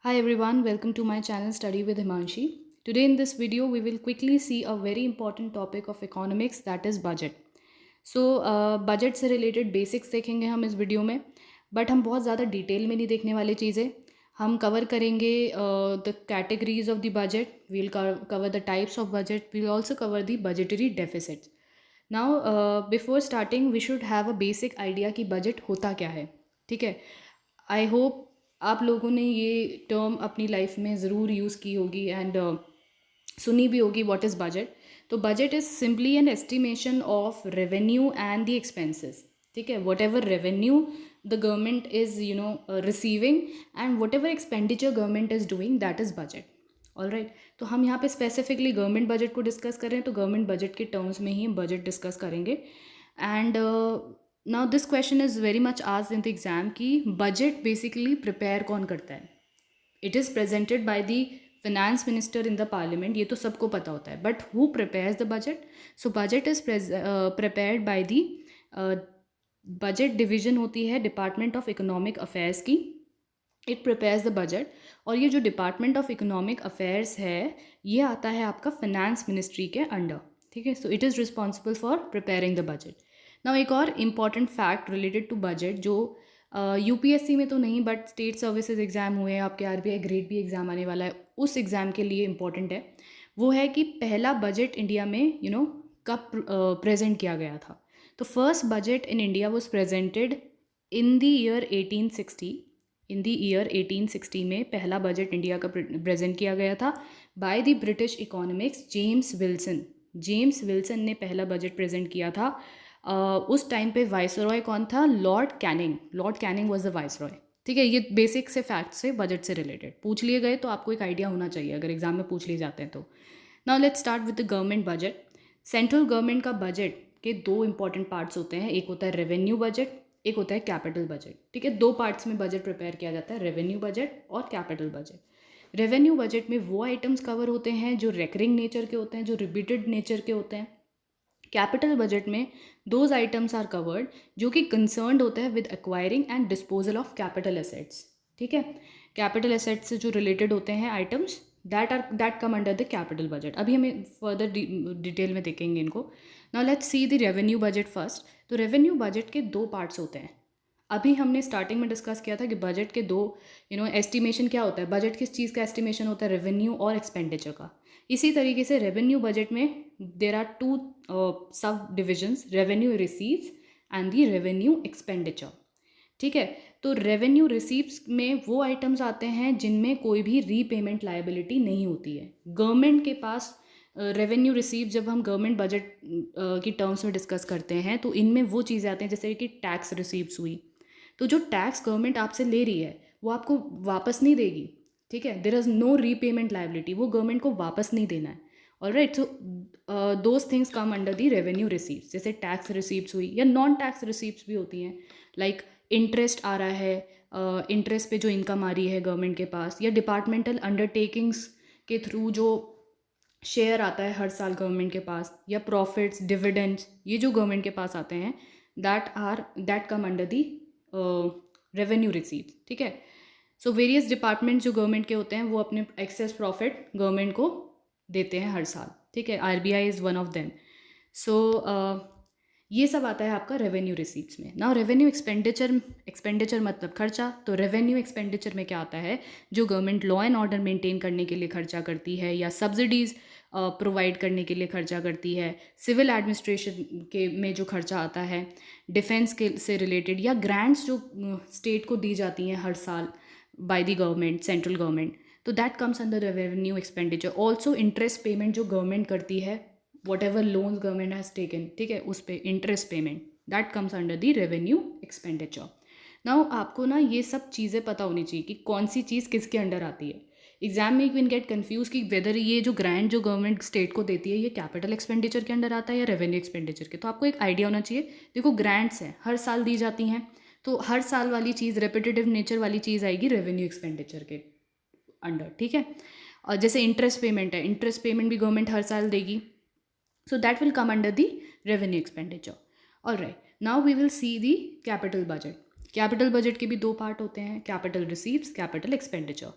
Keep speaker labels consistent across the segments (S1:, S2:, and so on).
S1: Hi everyone, welcome to my channel Study with Himanshi. Today in this video we will quickly see a very important topic of economics, that is budget. Budget से related basics देखेंगे हम इस video में, but हम बहुत ज़्यादा detail में नहीं देखने वाले चीज़ें. हम कवर करेंगे the categories of the budget, we'll cover the types of budget, we'll also cover the budgetary deficits. Now before starting we should have a basic idea कि बजट होता क्या है. ठीक है, आई होप आप लोगों ने ये टर्म अपनी लाइफ में ज़रूर यूज़ की होगी एंड सुनी भी होगी. What is budget? तो budget is simply an estimation of revenue and the expenses. ठीक है, whatever revenue the government is receiving and whatever expenditure government is doing, that is budget. All right, तो हम यहाँ पे specifically government budget को discuss कर रहे हैं, तो गवर्नमेंट बजट के टर्म्स में ही हम बजट डिस्कस करेंगे. And now this question is very much asked in the exam कि बजट बेसिकली प्रिपेयर कौन करता है. It is presented by the finance minister in the parliament, ये तो सबको पता होता है, but who prepares the budget? So budget is prepared by the budget division होती है डिपार्टमेंट ऑफ इकोनॉमिक अफेयर्स की. इट प्रिपेयर्स द बजट, और ये जो डिपार्टमेंट ऑफ इकोनॉमिक अफेयर्स है ये आता है आपका फिनेंस मिनिस्ट्री के अंडर. ठीक है, so it is responsible for preparing the budget. Now एक और important fact related to budget जो यूपीएससी में तो नहीं बट स्टेट सर्विसेज एग्ज़ाम हुए हैं, आपके आरबीआई ग्रेड बी एग्ज़ाम आने वाला है, उस एग्ज़ाम के लिए इम्पॉर्टेंट है. वो है कि पहला बजट इंडिया में कब प्रेजेंट किया गया था. तो first budget in India was presented in the year 1860. In the year 1860 में पहला बजट इंडिया का प्रेजेंट किया गया था by the British economics James Wilson. James Wilson ने पहला बजट प्रेजेंट किया था. उस टाइम पे वाइसरॉय कौन था? Lord Canning. Lord Canning was the viceroy. ठीक है, ये बेसिक से फैक्ट से बजट से रिलेटेड पूछ लिए गए, तो आपको एक आइडिया होना चाहिए अगर एग्जाम में पूछ लिए जाते हैं तो. Now let's start with the government budget. Central government का बजट के दो इंपॉर्टेंट पार्ट्स होते हैं, एक होता है रेवेन्यू बजट, एक होता है कैपिटल बजट. ठीक है, दो पार्ट्स में बजट प्रिपेयर किया जाता है, रेवेन्यू बजट और कैपिटल बजट. रेवेन्यू बजट में वो आइटम्स कवर होते हैं जो रेकरिंग नेचर के होते हैं, जो रिपीटेड नेचर के होते हैं. कैपिटल बजट में दोज आइटम्स आर कवर्ड जो कि कंसर्न्ड होता है with acquiring and disposal of capital assets. ठीक है, कैपिटल एसेट्स से जो रिलेटेड होते हैं items that come under the capital budget. अभी हमें फर्दर डिटेल में देखेंगे इनको. Now let's see the revenue budget first. तो रेवेन्यू बजट के दो पार्ट्स होते हैं. अभी हमने स्टार्टिंग में डिस्कस किया था कि बजट के दो एस्टिमेशन क्या होता है. बजट किस चीज़ का एस्टिमेशन होता है? रेवेन्यू और एक्सपेंडिचर का. इसी तरीके से रेवेन्यू बजट में देर आर टू सब divisions, revenue receives and the revenue expenditure. ठीक है, तो रेवेन्यू रिसीव्स में वो आइटम्स आते हैं जिनमें कोई भी रीपेमेंट लायबिलिटी नहीं होती है. गवर्नमेंट के पास रेवेन्यू रिसीव, जब हम गवर्नमेंट बजट की टर्म्स में डिस्कस करते हैं तो इनमें वो चीज़ें आती हैं जैसे कि टैक्स रिसीव्स हुई. तो जो टैक्स गवर्नमेंट आपसे ले रही है वो आपको वापस नहीं देगी. ठीक है, there is no repayment liability, वो गवर्नमेंट को वापस नहीं देना है. All right, so those things come under the revenue receipt. जैसे टैक्स रिसीप्ट हुई या नॉन टैक्स रिसीप्ट भी होती हैं, लाइक इंटरेस्ट आ रहा है, इंटरेस्ट पे जो इनकम आ रही है गवर्नमेंट के पास, या डिपार्टमेंटल अंडरटेकिंग्स के थ्रू जो शेयर आता है हर साल गवर्नमेंट के पास, या प्रॉफिट्स, डिविडेंड्स, ये जो गवर्नमेंट के पास आते हैं that come under the revenue receipt. ठीक है, सो वेरियस डिपार्टमेंट जो गवर्नमेंट के होते हैं वो अपने एक्सेस प्रॉफिट गवर्नमेंट को देते हैं हर साल. ठीक है, RBI is one of them. So ये सब आता है आपका रेवेन्यू रिसीप्ट्स में. नाउ रेवेन्यू एक्सपेंडिचर मतलब खर्चा. तो रेवेन्यू एक्सपेंडिचर में क्या आता है? जो government law and order maintain करने के लिए खर्चा करती है, या सब्सिडीज़ प्रोवाइड करने के लिए खर्चा करती है, सिविल एडमिनिस्ट्रेशन के में जो खर्चा आता है, डिफेंस के से रिलेटेड, या ग्रांट्स जो स्टेट को दी जाती हैं हर साल by the government, central government, तो that comes under revenue expenditure. Also interest payment जो गवर्नमेंट करती है, whatever loans government has taken, ठीक है, उस पर interest payment, that comes under the revenue expenditure. Now आपको ना ये सब चीज़ें पता होनी चाहिए कि कौन सी चीज़ किसके अंडर आती है. एग्जाम में यू कैन गेट कन्फ्यूज कि वेदर ये जो ग्रांट जो गवर्नमेंट स्टेट को देती है ये कैपिटल एक्सपेंडिचर के अंडर आता है या रेवेन्यू एक्सपेंडिचर के. तो आपको एक आइडिया होना चाहिए. देखो, ग्रांट्स हैं, हर साल दी जाती हैं, तो हर साल वाली चीज़, रेपिटेटिव नेचर वाली चीज़ आएगी रेवेन्यू एक्सपेंडिचर के अंडर. ठीक है, और जैसे इंटरेस्ट पेमेंट है, इंटरेस्ट पेमेंट भी गवर्नमेंट हर साल देगी, so that will come under the revenue expenditure. All right, now we will see the capital budget. Capital budget के भी दो पार्ट होते हैं, capital receives, capital expenditure.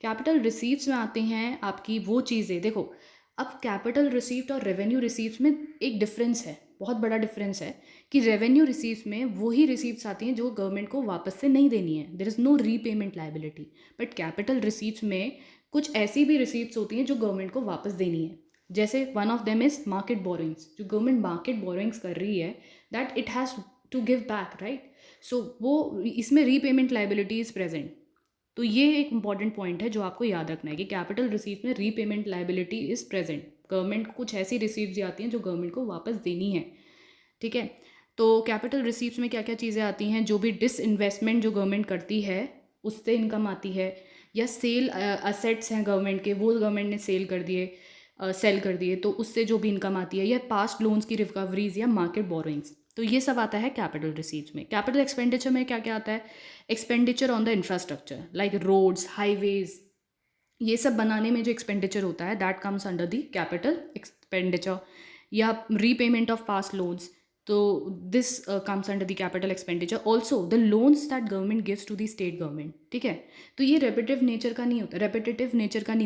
S1: Capital receives में आते हैं आपकी वो चीज़ें, देखो अब कैपिटल रिसीव्ट और रेवेन्यू रिसीव्स में एक डिफरेंस है, बहुत बड़ा डिफरेंस है कि रेवेन्यू रिसीव्स में वही रिसीव्स आती हैं जो गवर्नमेंट को वापस से नहीं देनी है, there is no repayment liability. But capital receives में कुछ ऐसी भी रिसीव्स होती हैं जो गवर्नमेंट को वापस देनी है, जैसे one of them is market borrowings. जो गवर्नमेंट मार्केट बोरोइंग्स कर रही है that it has to give back, right. So वो इसमें रीपेमेंट लायबिलिटी इज़ प्रेजेंट। तो ये एक इंपॉर्टेंट पॉइंट है जो आपको याद रखना है कि कैपिटल रिसीव्स में repayment liability is present. Government को कुछ ऐसी रिसीव्स आती हैं जो गवर्नमेंट को वापस देनी है, ठीक है। तो कैपिटल रिसीव्स में क्या क्या चीज़ें आती हैं, जो भी डिसइन्वेस्टमेंट जो गवर्नमेंट करती है उससे इनकम आती है, या सेल असेट्स हैं गवर्नमेंट के, वो गवर्नमेंट ने सेल कर दिए तो उससे जो भी इनकम आती है, या पास्ट लोन्स की रिकवरीज या मार्केट बोरोइंग्स, तो ये सब आता है कैपिटल रिसीव्स में। कैपिटल एक्सपेंडिचर में क्या क्या आता है, expenditure on the infrastructure like roads, highways, ये सब बनाने में जो एक्सपेंडिचर होता है that comes under the capital expenditure. या रीपेमेंट ऑफ पास्ट लोन्स, तो this comes under the capital expenditure. Also the loans that government gives to the state government, ठीक है। तो ये रेपिटेटिव नेचर का नहीं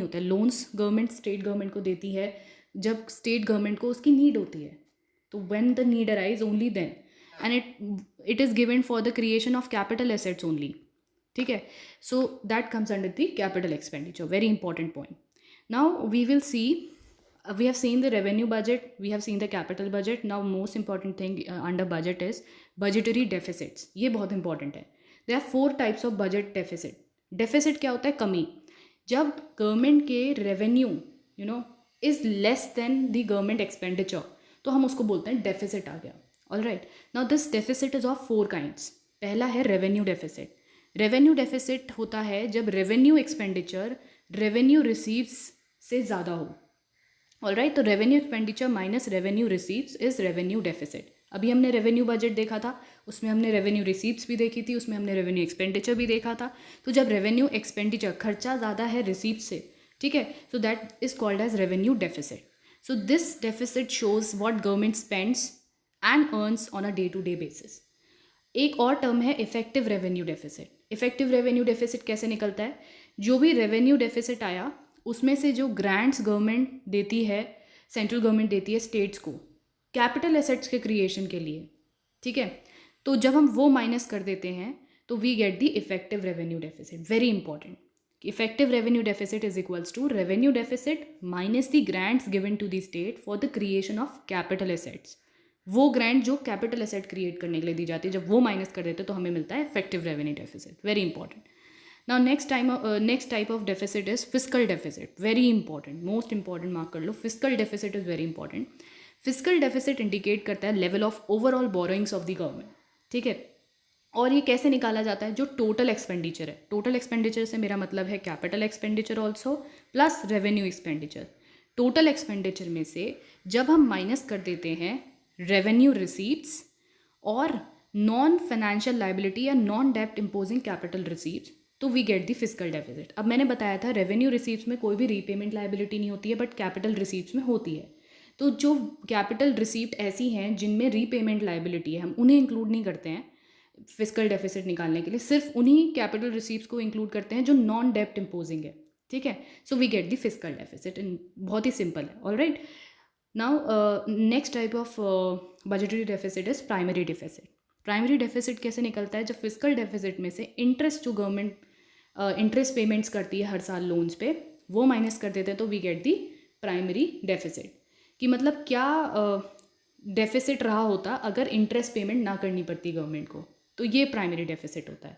S1: होता है। लोन्स गवर्नमेंट स्टेट गवर्नमेंट को देती है जब स्टेट गवर्नमेंट को उसकी नीड होती है, तो when the need arise only then, and it is given for the creation of capital assets only, ठीक है। So that comes under the capital expenditure, very important point. Now we will see, we have seen the revenue budget, we have seen the capital budget. Now most important thing under budget is budgetary deficits. ये बहुत important है। There are 4 types of budget deficit. Deficit क्या होता है, कमी। जब government के revenue is less than the government expenditure, तो हम उसको बोलते हैं डेफिसिट आ गया। All right, now this deficit is of 4 kinds. पहला है रेवेन्यू डेफिसिट। रेवेन्यू डेफिसिट होता है जब रेवेन्यू एक्सपेंडिचर रेवेन्यू रिसीव्स से ज़्यादा हो। ऑल राइट, तो revenue expenditure minus revenue receives is revenue deficit. अभी हमने रेवेन्यू बजट देखा था, उसमें हमने रेवेन्यू रिसीव्स भी देखी थी, उसमें हमने रेवेन्यू एक्सपेंडिचर भी देखा था। तो जब रेवेन्यू एक्सपेंडिचर खर्चा ज़्यादा है रिसीव से, ठीक है, so that is called as revenue deficit. So this deficit shows what government spends and earns on a day to day basis. एक और टर्म है effective revenue deficit. Effective revenue deficit कैसे निकलता है, जो भी रेवेन्यू डेफिसिट आया उसमें से जो ग्रांट्स गवर्नमेंट देती है, सेंट्रल गवर्नमेंट देती है स्टेट्स को कैपिटल एसेट्स के क्रिएशन के लिए, ठीक है, तो जब हम वो माइनस कर देते हैं तो we get the effective revenue deficit. Very important, effective revenue deficit is equals to revenue deficit minus the grants given to the state for the creation of capital assets. वो ग्रांट जो capital asset create करने के लिए दी जाती है, जब वो minus कर देते हैं तो हमें मिलता है effective revenue deficit. Very important. Now next type of deficit is fiscal deficit. Very important, most important, mark कर लो, fiscal deficit is very important. Fiscal deficit indicate करता है level of overall borrowings of the government, ठीक है। और ये कैसे निकाला जाता है, जो टोटल एक्सपेंडिचर है। टोटल एक्सपेंडिचर से मेरा मतलब है capital expenditure also plus revenue expenditure. Total expenditure में से जब हम माइनस कर देते हैं रेवेन्यू रिसीट्स और नॉन फाइनेंशियल लाइबिलिटी या नॉन डेप्ट इम्पोजिंग कैपिटल रिसीट्स, तो we get the fiscal deficit. अब मैंने बताया था रेवेन्यू रिसीट्स में कोई भी रीपेमेंट लाइबिलिटी नहीं होती है, बट कैपिटल रिसीट्स में होती है। तो जो कैपिटल रिसीप्ट ऐसी हैं जिनमें रीपेमेंट लाइबिलिटी है, हम उन्हें इंक्लूड नहीं करते हैं फिस्कल डेफिसिट निकालने के लिए, सिर्फ उन्हीं कैपिटल रिसीप्ट्स को इंक्लूड करते हैं जो नॉन डेप्ट इम्पोजिंग है, ठीक है। So we get the fiscal deficit, बहुत ही सिंपल है। All right, now next type of budgetary deficit is primary deficit. Primary deficit कैसे निकलता है, जब फिस्कल डेफिसिट में से इंटरेस्ट जो गवर्नमेंट इंटरेस्ट पेमेंट्स करती है हर साल लोन्स पे, वो माइनस कर देते हैं, तो we get the primary deficit. कि मतलब क्या डेफिसिट रहा होता अगर इंटरेस्ट पेमेंट ना करनी पड़ती गवर्नमेंट को, तो ये प्राइमरी डेफिसिट होता है।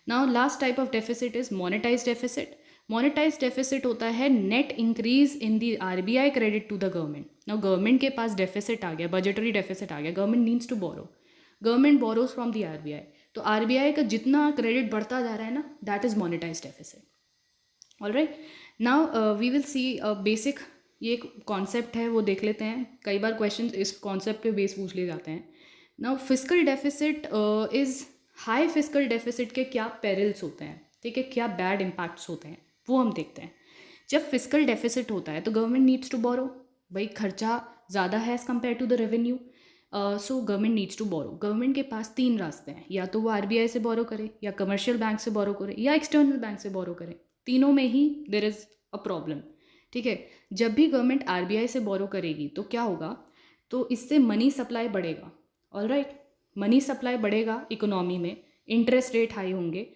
S1: Now last type of deficit is monetize deficit. Monetize deficit होता है net increase in the RBI credit to the government. Now government के पास डेफिसिट आ गया, बजटरी डेफिसिट आ गया, government needs to borrow, government borrows from the RBI, तो RBI का जितना क्रेडिट बढ़ता जा रहा है ना, that is monetize deficit. All right, now we will see basic, ये एक कॉन्सेप्ट है वो देख लेते हैं। कई बार क्वेश्चन इस कॉन्सेप्ट पे बेस पूछ लिए जाते हैं। Now fiscal deficit is high fiscal deficit के क्या पेरिल्स होते हैं, ठीक है, क्या बैड इम्पैक्ट्स होते हैं, वो हम देखते हैं। जब फिस्कल डेफिसिट होता है तो गवर्नमेंट नीड्स टू बोरो, भाई खर्चा ज़्यादा है as compare to the revenue, so government needs to borrow. Government के पास 3 रास्ते हैं, या तो वो आरबीआई से बोरो करे, या कमर्शियल बैंक से बोरो करे, या एक्सटर्नल बैंक से बोरो करे। तीनों में ही देर इज़ अ प्रॉब्लम। ठीक है, जब भी गवर्नमेंट आरबीआई से बोरो करेगी तो क्या होगा, तो इससे मनी सप्लाई बढ़ेगा। ऑलराइट, मनी सप्लाई बढ़ेगा इकोनॉमी में, इंटरेस्ट रेट हाई होंगे।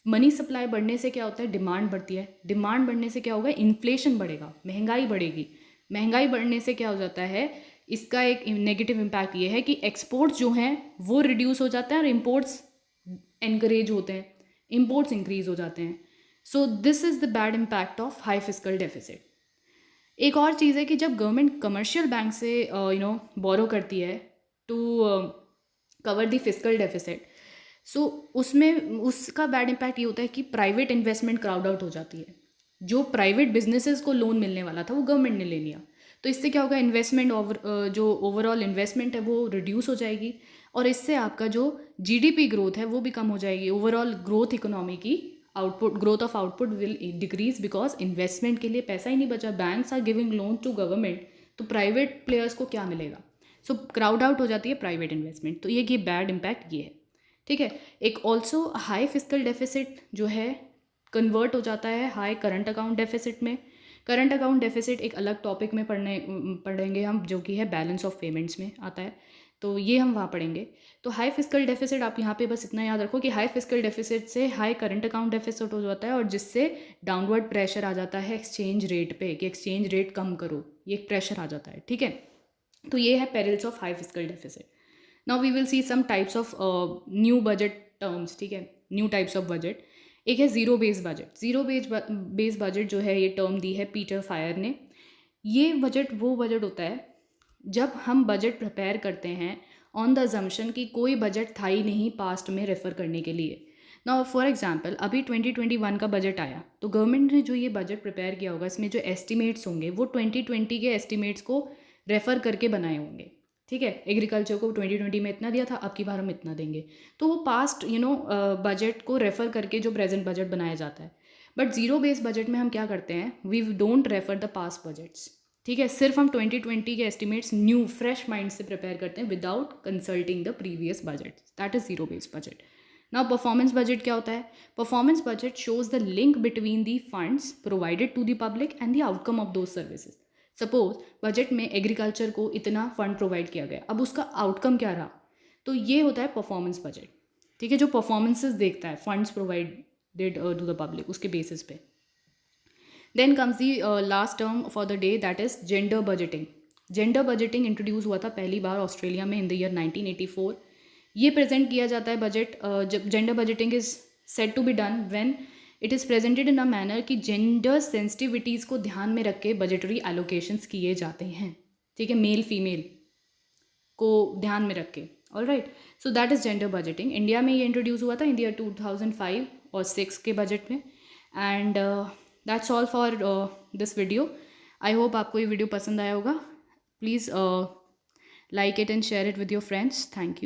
S1: मनी सप्लाई बढ़ने से क्या होता है, डिमांड बढ़ती है। डिमांड बढ़ने से क्या होगा, इन्फ्लेशन बढ़ेगा, महंगाई बढ़ेगी। महंगाई बढ़ने से क्या हो जाता है, इसका एक नेगेटिव इम्पैक्ट ये है कि एक्सपोर्ट्स जो हैं वो रिड्यूस हो जाता है और इम्पोर्ट्स एनकरेज होते हैं, इम्पोर्ट्स इंक्रीज हो जाते हैं। So this is the bad impact of high fiscal deficit. एक और चीज़ है कि जब गवर्नमेंट कमर्शियल बैंक से बोरो करती है to cover the fiscal deficit, so उसमें उसका बैड इम्पैक्ट ये होता है कि प्राइवेट इन्वेस्टमेंट क्राउड आउट हो जाती है। जो प्राइवेट बिजनेसेस को लोन मिलने वाला था वो गवर्नमेंट ने ले लिया, तो इससे क्या होगा, इन्वेस्टमेंट जो ओवरऑल इन्वेस्टमेंट है वो रिड्यूस हो जाएगी, और इससे आपका जो जीडीपी ग्रोथ है वो भी कम हो जाएगी। ओवरऑल ग्रोथ इकोनॉमी की output, growth of output will decrease, because investment के लिए पैसा ही नहीं बचा। Banks are giving loan to government, तो प्राइवेट प्लेयर्स को क्या मिलेगा। सो क्राउड आउट हो जाती है प्राइवेट इन्वेस्टमेंट, तो ये बैड इम्पैक्ट ये है। ठीक है, एक ऑल्सो हाई फिस्कल डेफिसिट जो है कन्वर्ट हो जाता है हाई करंट अकाउंट डेफिसिट में। करंट अकाउंट डेफिसिट एक अलग टॉपिक में पढ़ेंगे हम, जो कि है बैलेंस ऑफ पेमेंट्स में आता है, तो ये हम वहाँ पढ़ेंगे। तो हाई फिस्कल डेफिसिट, आप यहाँ पे बस इतना याद रखो कि हाई फिस्कल डेफिसिट से हाई करंट अकाउंट डेफिसिट हो जाता है, और जिससे डाउनवर्ड प्रेशर आ जाता है एक्सचेंज रेट पे, कि एक्सचेंज रेट कम करो, ये एक प्रेशर आ जाता है। ठीक है, तो ये है perils of high fiscal deficit. Now we will see some types of new budget terms. ठीक है, न्यू टाइप्स ऑफ बजट। एक है zero base budget. Zero base budget जो है, ये टर्म दी है पीटर फायर ने। ये बजट वो बजट होता है जब हम बजट प्रिपेयर करते हैं ऑन द अजम्पशन कि कोई बजट था ही नहीं पास्ट में रेफ़र करने के लिए। नाउ फॉर एग्जांपल, अभी 2021 का बजट आया, तो गवर्नमेंट ने जो ये बजट प्रिपेयर किया होगा, इसमें जो एस्टिमेट्स होंगे वो 2020 के एस्टिमेट्स को रेफ़र करके बनाए होंगे। ठीक है, एग्रीकल्चर को 2020 में इतना दिया था, अब की बार हम इतना देंगे, तो वो पास्ट बजट को रेफ़र करके जो प्रेजेंट बजट बनाया जाता है। बट ज़ीरो बेस बजट में हम क्या करते हैं, we don't refer the past budgets. ठीक है, सिर्फ हम 2020 के एस्टिमेट्स न्यू फ्रेश माइंड से प्रिपेयर करते हैं without consulting the previous budget. That is zero base budget. Now performance budget क्या होता है, performance budget shows the link between the funds provided to the public and the outcome of those services. Suppose budget में agriculture को इतना fund provide किया गया, अब उसका आउटकम क्या रहा, तो ये होता है परफॉर्मेंस बजट। ठीक है, जो परफॉर्मेंसेस देखता है funds provided to the public, उसके बेसिस पे। Then comes the last term for the day, that is gender budgeting. Gender budgeting introduce हुआ था पहली बार ऑस्ट्रेलिया में इन द ईयर 1984। ये प्रेजेंट किया जाता है बजट, जब gender budgeting is set to be done when it is presented in a manner कि जेंडर सेंसिटिविटीज़ को ध्यान में रख के बजटरी एलोकेशंस किए जाते हैं। ठीक है, मेल फीमेल को ध्यान में रख के। Alright, so that is gender budgeting. India में ये इंट्रोड्यूस हुआ था इन ईयर 2005 और 6 के बजट में। And that's all for this video. I hope आपको ये वीडियो पसंद आया होगा। Please like it and share it with your friends. Thank you.